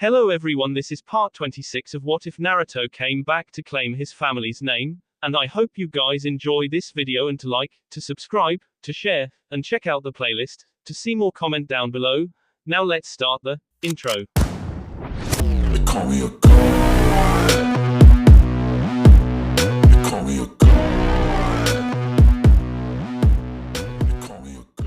Hello everyone, this is part 26 of What If Naruto Came Back to Claim His Family's Name, and I hope you guys enjoy this video and to like, to subscribe, to share, and check out the playlist, to see more comment down below. Now let's start the intro. They call me a god. They call me a god. They call me a god.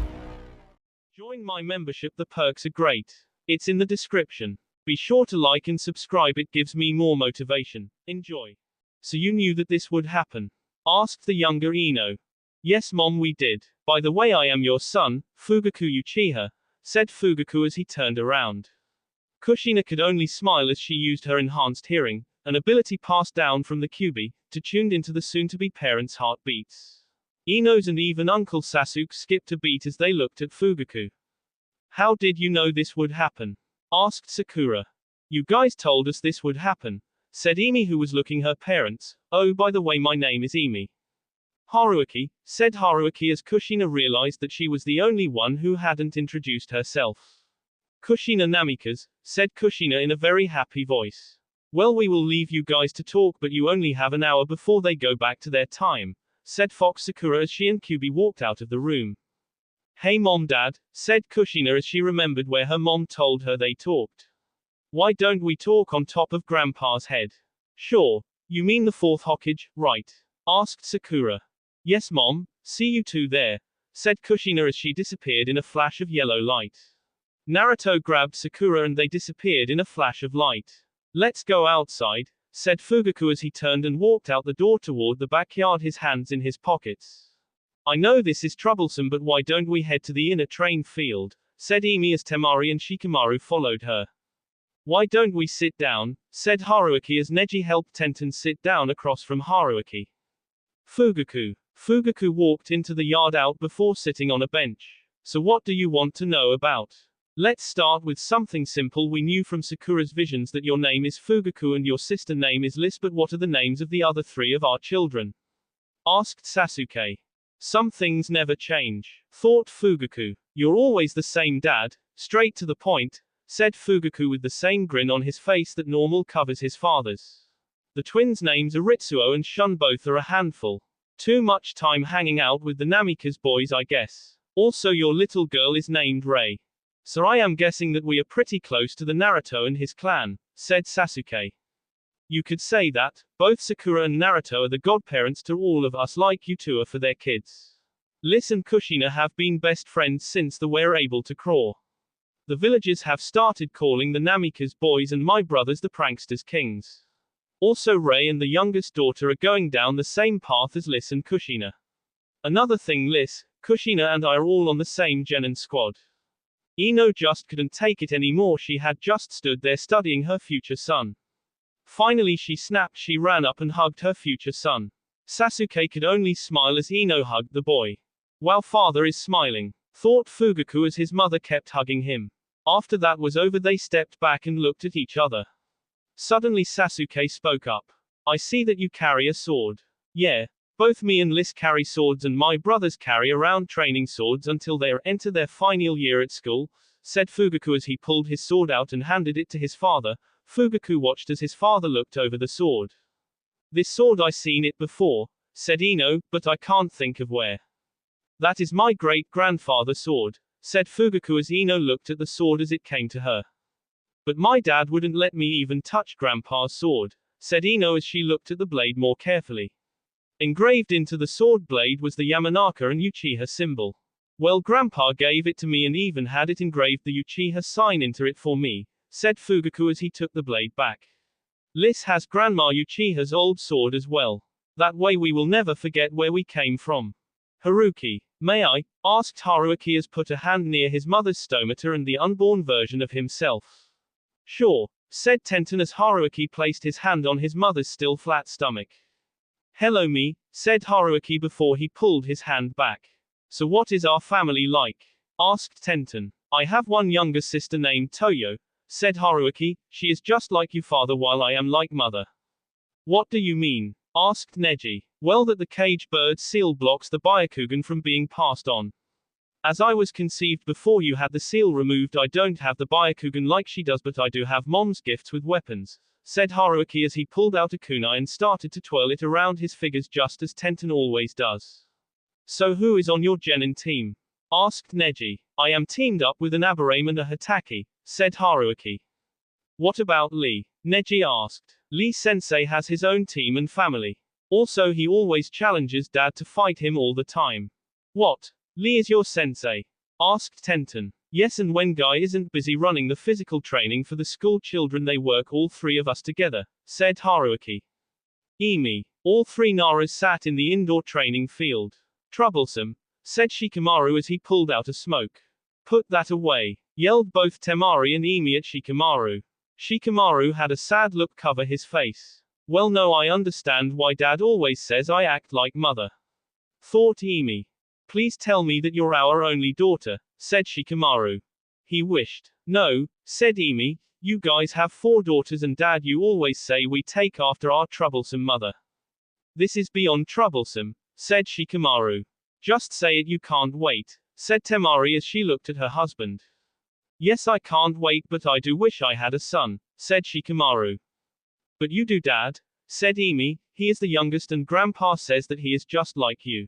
Join my membership, the perks are great. It's in the description. Be sure to like and subscribe, it gives me more motivation. Enjoy. So you knew that this would happen? Asked the younger Ino. Yes mom, we did. By the way, I am your son, Fugaku Uchiha, said Fugaku as he turned around. Kushina could only smile as she used her enhanced hearing, an ability passed down from the Kyuubi, to tune into the soon-to-be parents' heartbeats. Ino's and even Uncle Sasuke skipped a beat as they looked at Fugaku. How did you know this would happen? Asked Sakura. You guys told us this would happen, said Emi, who was looking her parents. Oh, by the way, my name is Emi. Haruaki, said Haruaki as Kushina realized that she was the only one who hadn't introduced herself. Kushina Namikaze, said Kushina in a very happy voice. Well, we will leave you guys to talk, but you only have an hour before they go back to their time, said Fox Sakura as she and Kyuubi walked out of the room. Hey mom, dad, said Kushina as she remembered where her mom told her they talked. Why don't we talk on top of grandpa's head? Sure. You mean the fourth Hokage, right? Asked Sakura. Yes mom, see you two there, said Kushina as she disappeared in a flash of yellow light. Naruto grabbed Sakura and they disappeared in a flash of light. Let's go outside, said Fugaku as he turned and walked out the door toward the backyard, his hands in his pockets. I know this is troublesome, but why don't we head to the inner train field, said Emi as Temari and Shikamaru followed her. Why don't we sit down, said Haruaki as Neji helped Tenten sit down across from Haruaki. Fugaku walked into the yard out before sitting on a bench. So what do you want to know about? Let's start with something simple. We knew from Sakura's visions that your name is Fugaku and your sister name is Liz, but what are the names of the other three of our children? Asked Sasuke. Some things never change, thought Fugaku. You're always the same dad, straight to the point, said Fugaku with the same grin on his face that normal covers his father's. The twins' names are Ritsuo and Shun, both are a handful. Too much time hanging out with the Namikaze boys, I guess. Also your little girl is named Rei. So I am guessing that we are pretty close to the Naruto and his clan, said Sasuke. You could say that. Both Sakura and Naruto are the godparents to all of us, like you two are for their kids. Liz and Kushina have been best friends since they were able to crawl. The villagers have started calling the Namikaze boys and my brothers the pranksters kings. Also Rei and the youngest daughter are going down the same path as Liz and Kushina. Another thing, Liz, Kushina and I are all on the same genin squad. Ino just couldn't take it anymore. She had just stood there studying her future son. Finally she snapped. She ran up and hugged her future son. Sasuke could only smile as Ino hugged the boy. Wow, father is smiling, thought Fugaku as his mother kept hugging him. After that was over, they stepped back and looked at each other. Suddenly Sasuke spoke up. I see that you carry a sword. Yeah. Both me and Liz carry swords and my brothers carry around training swords until they enter their final year at school, said Fugaku as he pulled his sword out and handed it to his father. Fugaku watched as his father looked over the sword. This sword, I seen it before, said Ino, but I can't think of where. That is my great-grandfather's sword, said Fugaku as Ino looked at the sword as it came to her. But my dad wouldn't let me even touch grandpa's sword, said Ino as she looked at the blade more carefully. Engraved into the sword blade was the Yamanaka and Uchiha symbol. Well, grandpa gave it to me and even had it engraved the Uchiha sign into it for me, said Fugaku as he took the blade back. Liz has Grandma Uchiha's old sword as well. That way we will never forget where we came from. Haruki, may I? Asked Haruaki as put a hand near his mother's stomata and the unborn version of himself. Sure, said Tenten as Haruaki placed his hand on his mother's still flat stomach. Hello me, said Haruaki before he pulled his hand back. So what is our family like? Asked Tenten. I have one younger sister named Toyo, said Haruaki. She is just like you father while I am like mother. What do you mean? Asked Neji. Well, that the cage bird seal blocks the Byakugan from being passed on. As I was conceived before you had the seal removed, I don't have the Byakugan like she does, but I do have mom's gifts with weapons, said Haruaki as he pulled out a kunai and started to twirl it around his fingers just as Tenten always does. So who is on your genin team? Asked Neji. I am teamed up with an Aburame and a Hatake, said Haruaki. What about Lee? Neji asked. Lee sensei has his own team and family. Also he always challenges Dad to fight him all the time. What? Lee is your sensei? Asked Tenten. Yes, and when Guy isn't busy running the physical training for the school children they work all three of us together, said Haruaki. Emi. All three Naras sat in the indoor training field. Troublesome, said Shikamaru as he pulled out a smoke. Put that away, yelled both Temari and Emi at Shikamaru. Shikamaru had a sad look cover his face. Well, no, I understand why Dad always says I act like mother, thought Emi. Please tell me that you're our only daughter, said Shikamaru. He wished. No, said Emi, you guys have 4 daughters and Dad, you always say we take after our troublesome mother. This is beyond troublesome, said Shikamaru. Just say it, you can't wait, said Temari as she looked at her husband. Yes, I can't wait, but I do wish I had a son, said Shikamaru. But you do, Dad, said Emi, he is the youngest and Grandpa says that he is just like you.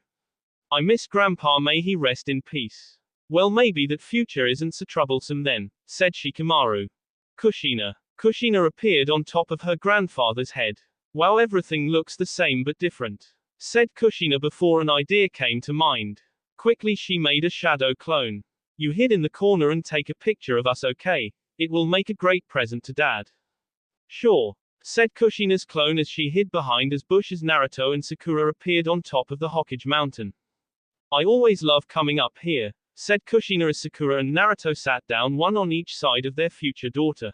I miss Grandpa, may he rest in peace. Well, maybe that future isn't so troublesome then, said Shikamaru. Kushina. Kushina appeared on top of her grandfather's head. Wow, everything looks the same but different, said Kushina before an idea came to mind. Quickly she made a shadow clone. You hid in the corner and take a picture of us, okay? It will make a great present to Dad. Sure, said Kushina's clone as she hid behind as bushes. Naruto and Sakura appeared on top of the Hokage mountain. I always love coming up here, said Kushina as Sakura and Naruto sat down, one on each side of their future daughter.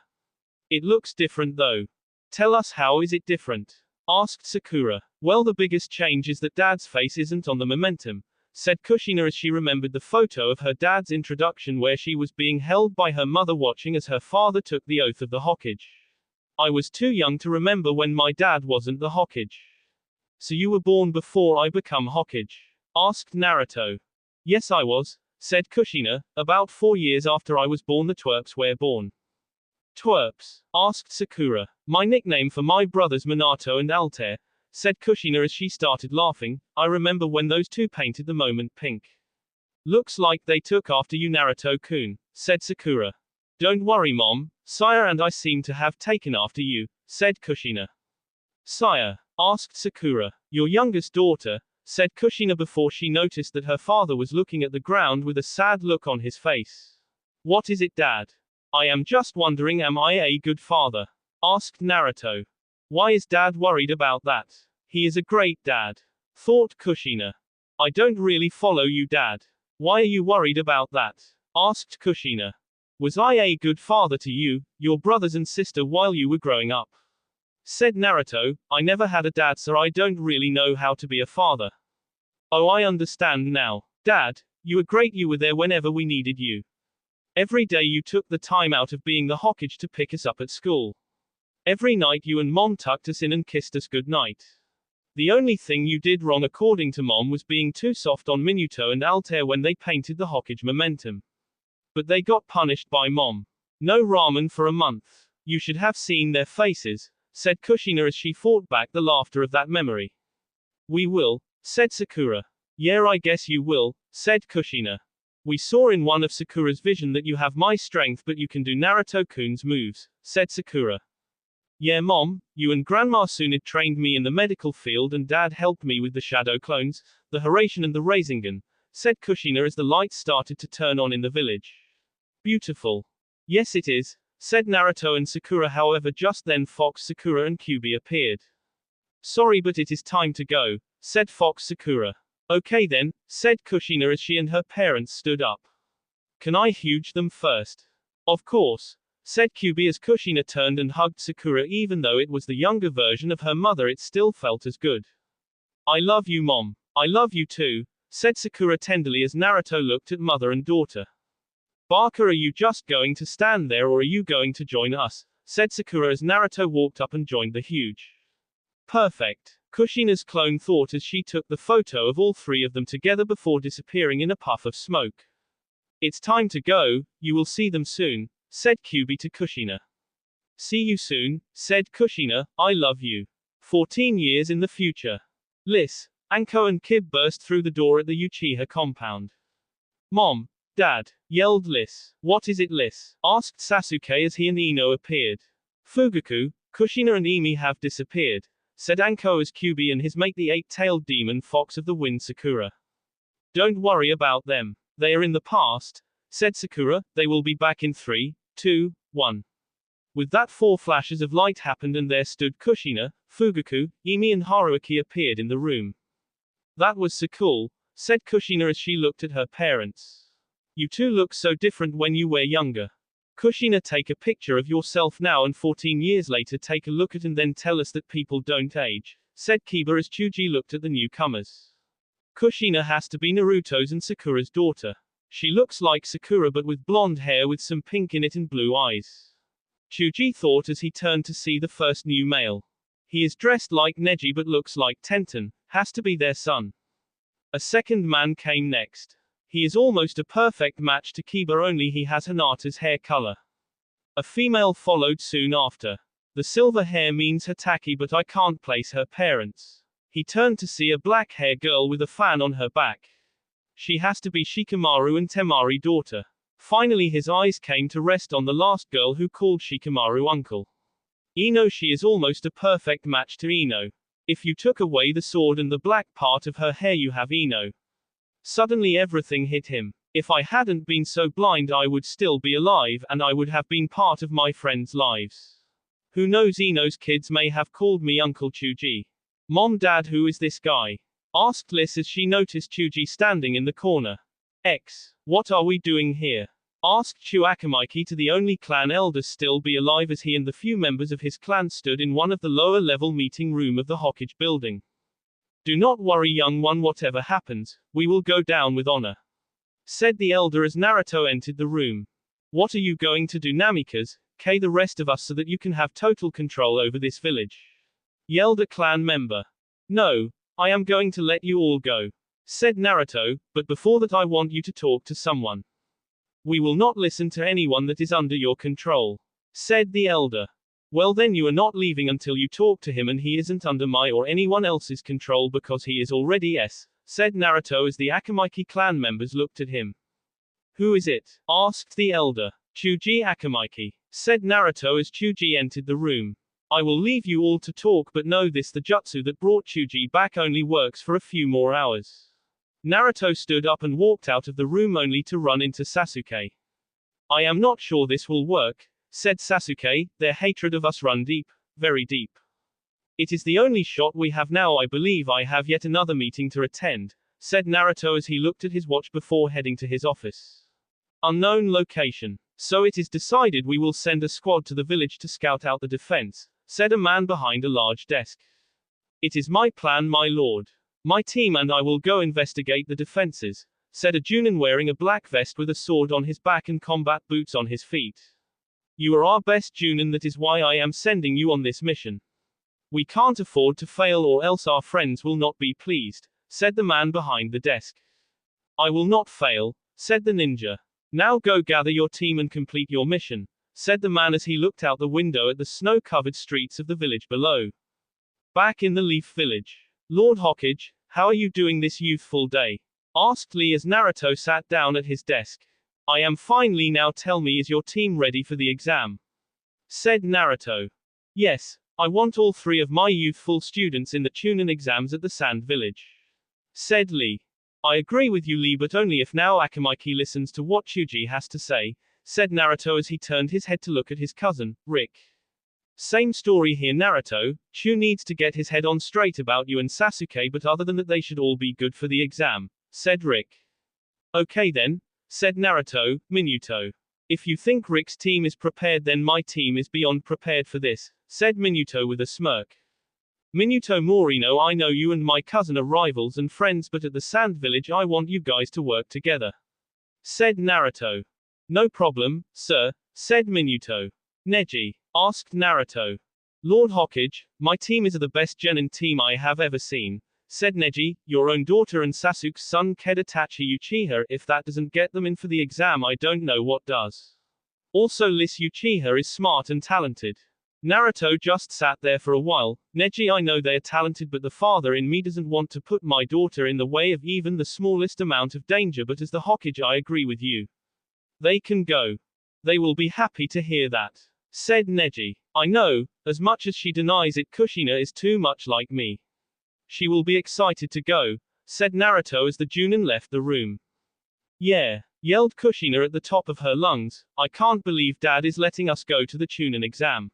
It looks different though. Tell us, how is it different? Asked Sakura. Well, the biggest change is that Dad's face isn't on the momentum, said Kushina as she remembered the photo of her dad's introduction where she was being held by her mother watching as her father took the oath of the Hokage. I was too young to remember when my dad wasn't the Hokage. So you were born before I become Hokage? Asked Naruto. Yes, I was, said Kushina, about 4 years after I was born. The twerps were born. Twerps? Asked Sakura. My nickname for my brothers Minato and Altair, said Kushina as she started laughing. I remember when those two painted the moment pink. Looks like they took after you, Naruto-kun, said Sakura. Don't worry, Mom, Sire and I seem to have taken after you, said Kushina. Sire? Asked Sakura. Your youngest daughter, said Kushina before she noticed that her father was looking at the ground with a sad look on his face. What is it, Dad? I am just wondering, am I a good father? Asked Naruto. Why is Dad worried about that? He is a great dad, thought Kushina. I don't really follow you, Dad. Why are you worried about that? Asked Kushina. Was I a good father to you, your brothers and sister while you were growing up? Said Naruto. I never had a dad, so I don't really know how to be a father. Oh, I understand now. Dad, you were great. You were there whenever we needed you. Every day you took the time out of being the Hokage to pick us up at school. Every night you and Mom tucked us in and kissed us goodnight. The only thing you did wrong according to Mom was being too soft on Minato and Altair when they painted the Hokage momentum. But they got punished by Mom. No ramen for a month. You should have seen their faces, said Kushina as she fought back the laughter of that memory. We will, said Sakura. Yeah, I guess you will, said Kushina. We saw in one of Sakura's vision that you have my strength but you can do Naruto-kun's moves, said Sakura. Yeah, Mom, you and Grandma Tsunade trained me in the medical field and Dad helped me with the shadow clones, the Hiraishin and the Rasengan, said Kushina as the lights started to turn on in the village. Beautiful. Yes, it is, said Naruto and Sakura. However, just then Fox, Sakura and Kyuubi appeared. Sorry, but it is time to go, said Fox Sakura. Okay then, said Kushina as she and her parents stood up. Can I hug them first? Of course, said Kyuubi as Kushina turned and hugged Sakura. Even though it was the younger version of her mother, it still felt as good. I love you, Mom. I love you too, said Sakura tenderly as Naruto looked at mother and daughter. Baka, are you just going to stand there or are you going to join us? Said Sakura as Naruto walked up and joined the huge. Perfect, Kushina's clone thought as she took the photo of all three of them together before disappearing in a puff of smoke. It's time to go, you will see them soon, said Kyubi to Kushina. See you soon, said Kushina, I love you. 14 years in the future. Liz, Anko and Kib burst through the door at the Uchiha compound. Mom, Dad, yelled Liz. What is it, Liz? Asked Sasuke as he and Ino appeared. Fugaku, Kushina and Imi have disappeared, said Anko as Kyubi and his mate the eight-tailed demon fox of the wind Sakura. Don't worry about them. They are in the past, said Sakura, they will be back in 3, 2, 1. With that 4 flashes of light happened and there stood Kushina, Fugaku, Imi and Haruaki appeared in the room. That was so cool, said Kushina as she looked at her parents. You two look so different when you were younger. Kushina, take a picture of yourself now and 14 years later take a look at and then tell us that people don't age, said Kiba as Chuji looked at the newcomers. Kushina has to be Naruto's and Sakura's daughter. She looks like Sakura but with blonde hair with some pink in it and blue eyes. Chuji thought as he turned to see the first new male. He is dressed like Neji but looks like Tenten, has to be their son. A second man came next. He is almost a perfect match to Kiba, only he has Hinata's hair color. A female followed soon after. The silver hair means Hataki but I can't place her parents. He turned to see a black hair girl with a fan on her back. She has to be Shikamaru and Temari daughter. Finally his eyes came to rest on the last girl who called Shikamaru uncle. Ino, she is almost a perfect match to Ino. If you took away the sword and the black part of her hair you have Ino. Suddenly everything hit him. If I hadn't been so blind I would still be alive and I would have been part of my friends' lives. Who knows, Ino's kids may have called me Uncle Chuji. Mom, Dad, who is this guy? Asked Liz as she noticed Chuji standing in the corner. What are we doing here? Asked Chu Akamiki to the only clan elder still be alive as he and the few members of his clan stood in one of the lower level meeting room of the Hokage building. Do not worry, young one, whatever happens, we will go down with honor, said the elder as Naruto entered the room. What are you going to do, Namikaze? The rest of us so that you can have total control over this village, yelled a clan member. No, I am going to let you all go, said Naruto, but before that I want you to talk to someone. We will not listen to anyone that is under your control, said the elder. Well then you are not leaving until you talk to him and he isn't under my or anyone else's control because he is already said Naruto as the Akamiki clan members looked at him. Who is it? Asked the elder. Chuji Akamiki, said Naruto as Chuji entered the room. I will leave you all to talk, but know this, the jutsu that brought Chuji back only works for a few more hours. Naruto stood up and walked out of the room only to run into Sasuke. I am not sure this will work, said Sasuke, their hatred of us run deep, very deep. It is the only shot we have now. I believe I have yet another meeting to attend, said Naruto as he looked at his watch before heading to his office. Unknown location. So it is decided we will send a squad to the village to scout out the defense, said a man behind a large desk. It is my plan, my lord. My team and I will go investigate the defenses, said a Junin wearing a black vest with a sword on his back and combat boots on his feet. You are our best Junin, that is why I am sending you on this mission. We can't afford to fail or else our friends will not be pleased, said the man behind the desk. I will not fail, said the ninja. Now go gather your team and complete your mission, said the man as he looked out the window at the snow-covered streets of the village below. Back in the Leaf Village. Lord Hokage, how are you doing this youthful day? Asked Lee as Naruto sat down at his desk. I am fine, Lee. Now tell me, is your team ready for the exam? Said Naruto. Yes, I want all 3 of my youthful students in the Chunin exams at the Sand Village, said Lee. I agree with you, Lee, but only if now Akamiki listens to what Chuji has to say, said Naruto as he turned his head to look at his cousin, Rick. Same story here, Naruto. Chu needs to get his head on straight about you and Sasuke, but other than that they should all be good for the exam, said Rick. Okay then, said Naruto. Minuto. If you think Rick's team is prepared, then my team is beyond prepared for this, said Minuto with a smirk. Minuto Morino, I know you and my cousin are rivals and friends, but at the Sand Village I want you guys to work together, said Naruto. No problem, sir, said Minuto. Neji? Asked Naruto. Lord Hokage, my team is the best genin team I have ever seen, said Neji, your own daughter and Sasuke's son Kedatachi Uchiha. If that doesn't get them in for the exam, I don't know what does. Also, Liz Uchiha is smart and talented. Naruto just sat there for a while. Neji, I know they're talented, but the father in me doesn't want to put my daughter in the way of even the smallest amount of danger. But as the Hokage, I agree with you. They can go. They will be happy to hear that, said Neji. I know, as much as she denies it, Kushina is too much like me. She will be excited to go, said Naruto as the Junin left the room. Yeah, yelled Kushina at the top of her lungs, I can't believe Dad is letting us go to the Chunin exam.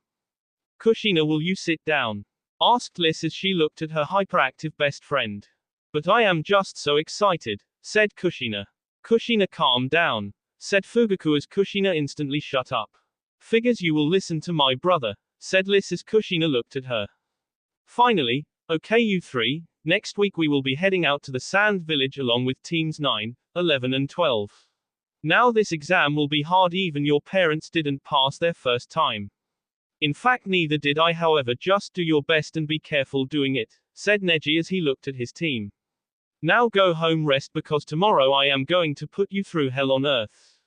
Kushina, will you sit down? Asked Liz as she looked at her hyperactive best friend. But I am just so excited, said Kushina. Kushina, calm down, said Fugaku as Kushina instantly shut up. Figures you will listen to my brother, said Liz as Kushina looked at her. Finally, okay you three, next week we will be heading out to the Sand Village along with teams 9, 11 and 12. Now this exam will be hard, even your parents didn't pass their first time. In fact neither did I, however just do your best and be careful doing it, said Neji as he looked at his team. Now go home, rest, because tomorrow I am going to put you through hell on earth.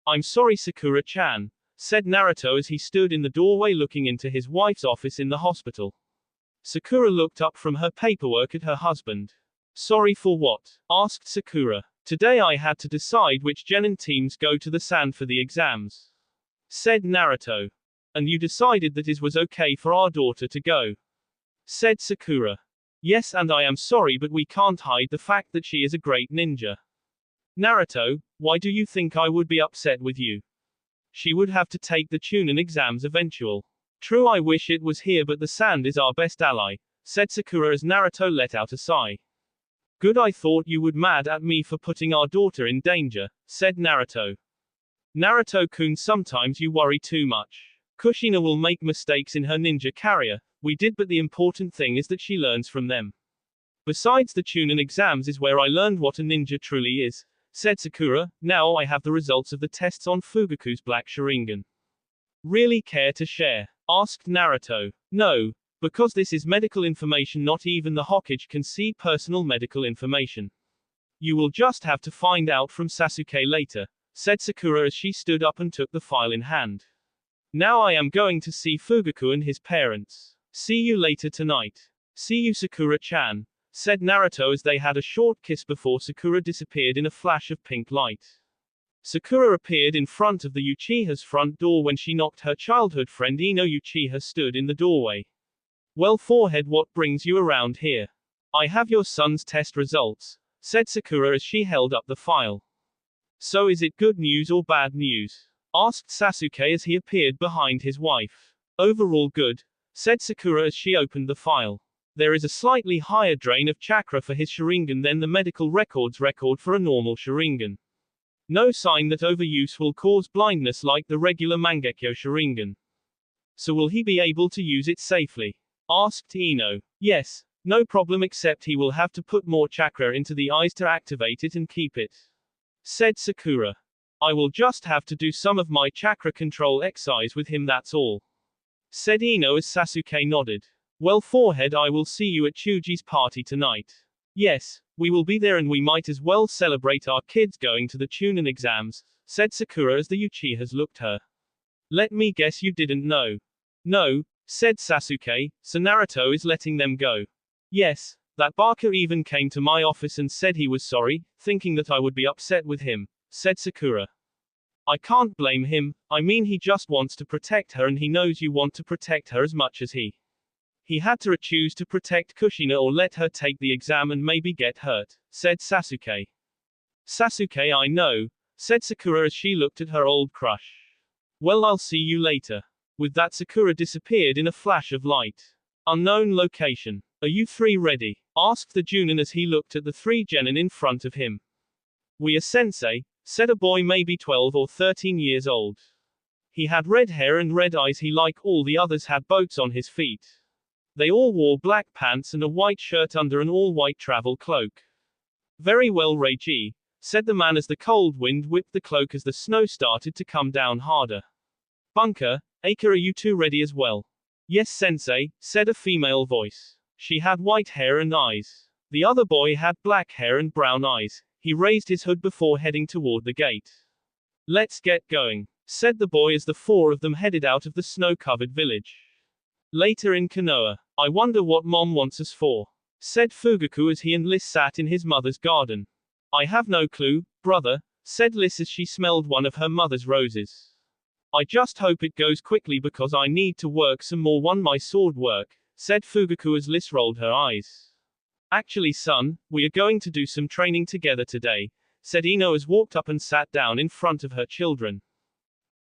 I'm sorry Sakura-chan, said Naruto as he stood in the doorway looking into his wife's office in the hospital. Sakura looked up from her paperwork at her husband. Sorry for what? Asked Sakura. Today I had to decide which genin teams go to the sand for the exams, said Naruto. And you decided that it was okay for our daughter to go, said Sakura. Yes, and I am sorry, but we can't hide the fact that she is a great ninja. Naruto, why do you think I would be upset with you? She would have to take the Chunin exams eventual. True, I wish it was here, but the sand is our best ally, said Sakura as Naruto let out a sigh. Good, I thought you would mad at me for putting our daughter in danger, said Naruto. Naruto-kun, sometimes you worry too much. Kushina will make mistakes in her ninja career, we did, but the important thing is that she learns from them. Besides, the Chunin exams is where I learned what a ninja truly is, said Sakura. Now I have the results of the tests on Fugaku's Black Sharingan. Really care to share? Asked Naruto. No, because this is medical information, not even the Hokage can see personal medical information. You will just have to find out from Sasuke later, said Sakura as she stood up and took the file in hand. Now I am going to see Fugaku and his parents. See you later tonight. See you Sakura-chan, said Naruto as they had a short kiss before Sakura disappeared in a flash of pink light. Sakura appeared in front of the Uchiha's front door when she knocked. Her childhood friend Ino Uchiha stood in the doorway. Well, forehead, what brings you around here? I have your son's test results, said Sakura as she held up the file. So is it good news or bad news? Asked Sasuke as he appeared behind his wife. Overall good, said Sakura as she opened the file. There is a slightly higher drain of chakra for his Sharingan than the medical records record for a normal Sharingan. No sign that overuse will cause blindness like the regular Mangekyo Sharingan. So will he be able to use it safely? Asked Ino. Yes, no problem, except he will have to put more chakra into the eyes to activate it and keep it, said Sakura. I will just have to do some of my chakra control exercise with him, that's all, said Ino as Sasuke nodded. Well, forehead, I will see you at Chuji's party tonight. Yes, we will be there, and we might as well celebrate our kids going to the Chunin exams, said Sakura as the Uchihas looked her. Let me guess, you didn't know. No, said Sasuke, so Naruto is letting them go. Yes, that Baka even came to my office and said he was sorry, thinking that I would be upset with him, said Sakura. I can't blame him, I mean he just wants to protect her, and he knows you want to protect her as much as he had to choose to protect Kushina or let her take the exam and maybe get hurt, said Sasuke. Sasuke, I know, said Sakura as she looked at her old crush. Well, I'll see you later. With that, Sakura disappeared in a flash of light. Unknown location. Are you three ready? Asked the Junin as he looked at the three genin in front of him. We are sensei, said a boy maybe 12 or 13 years old. He had red hair and red eyes. He, like all the others, had boats on his feet. They all wore black pants and a white shirt under an all-white travel cloak. Very well, Reiji, said the man as the cold wind whipped the cloak as the snow started to come down harder. Bunker, Aika, are you two ready as well? Yes, sensei, said a female voice. She had white hair and eyes. The other boy had black hair and brown eyes. He raised his hood before heading toward the gate. Let's get going, said the boy as the four of them headed out of the snow-covered village. Later in Konoha, I wonder what Mom wants us for, said Fugaku as he and Liz sat in his mother's garden. I have no clue, brother, said Liz as she smelled one of her mother's roses. I just hope it goes quickly because I need to work some more on my sword work, said Fugaku as Liz rolled her eyes. Actually son, we are going to do some training together today, said Ino as walked up and sat down in front of her children.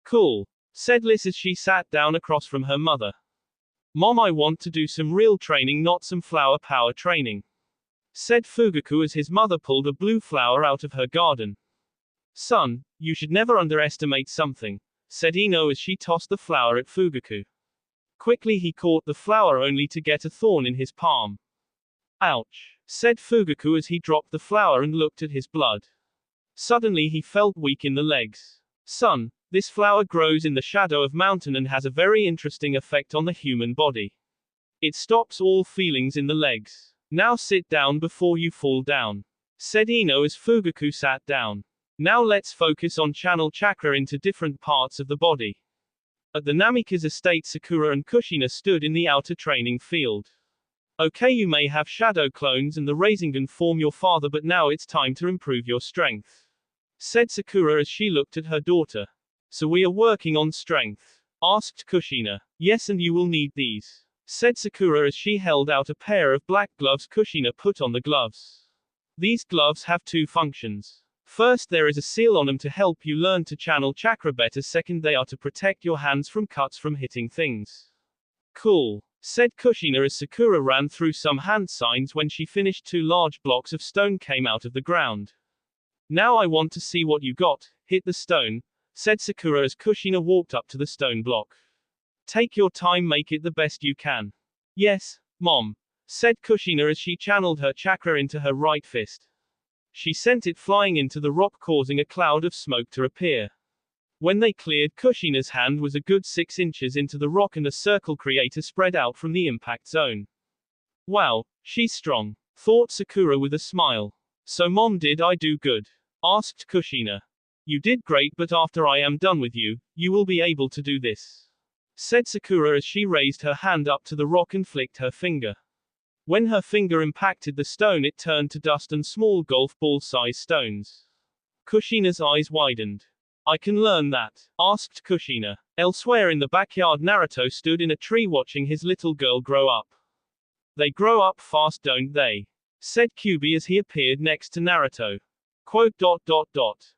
Cool, said Liz as she sat down across from her mother. Mom, I want to do some real training, not some flower power training, said Fugaku as his mother pulled a blue flower out of her garden. Son, you should never underestimate something, said Ino as she tossed the flower at Fugaku. Quickly he caught the flower only to get a thorn in his palm. Ouch, said Fugaku as he dropped the flower and looked at his blood. Suddenly he felt weak in the legs. Son, this flower grows in the shadow of mountain and has a very interesting effect on the human body. It stops all feelings in the legs. Now sit down before you fall down, said Ino as Fugaku sat down. Now let's focus on channel chakra into different parts of the body. At the Namika's estate, Sakura and Kushina stood in the outer training field. Okay, you may have shadow clones and the Rasengan form your father, but now it's time to improve your strength, said Sakura as she looked at her daughter. So we are working on strength, asked Kushina. Yes, and you will need these, said Sakura as she held out a pair of black gloves. Kushina put on the gloves. These gloves have two functions. First, there is a seal on them to help you learn to channel chakra better. Second, they are to protect your hands from cuts from hitting things. Cool, said Kushina as Sakura ran through some hand signs. When she finished, two large blocks of stone came out of the ground. Now I want to see what you got. Hit the stone, said Sakura as Kushina walked up to the stone block. Take your time, make it the best you can. Yes, Mom, said Kushina as she channeled her chakra into her right fist. She sent it flying into the rock, causing a cloud of smoke to appear. When they cleared, Kushina's hand was a good 6 inches into the rock and a circle creator spread out from the impact zone. Wow, she's strong, thought Sakura with a smile. So Mom, did I do good? Asked Kushina. You did great, but after I am done with you, you will be able to do this, said Sakura as she raised her hand up to the rock and flicked her finger. When her finger impacted the stone, it turned to dust and small golf ball-sized stones. Kushina's eyes widened. I can learn that? Asked Kushina. Elsewhere in the backyard, Naruto stood in a tree watching his little girl grow up. They grow up fast, don't they? Said Kyubi as he appeared next to Naruto. Quote.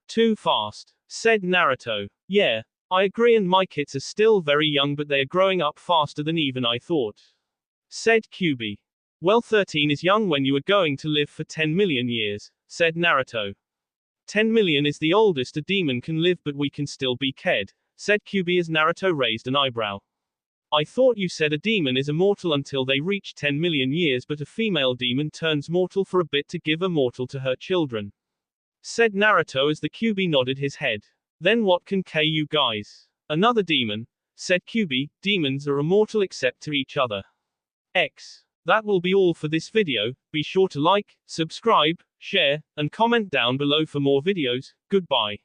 Too fast, said Naruto. Yeah, I agree, and my kids are still very young, but they are growing up faster than even I thought, said Kyubi. Well, 13 is young when you are going to live for 10 million years, said Naruto. 10 million is the oldest a demon can live, but we can still be ked, said Kyubi as Naruto raised an eyebrow. I thought you said a demon is immortal until they reach 10 million years, but a female demon turns mortal for a bit to give a mortal to her children, said Naruto as the Kyubi nodded his head. Then what can you guys? Another demon, said Kyubi. Demons are immortal except to each other. That will be all for this video. Be sure to like, subscribe, share, and comment down below for more videos. Goodbye.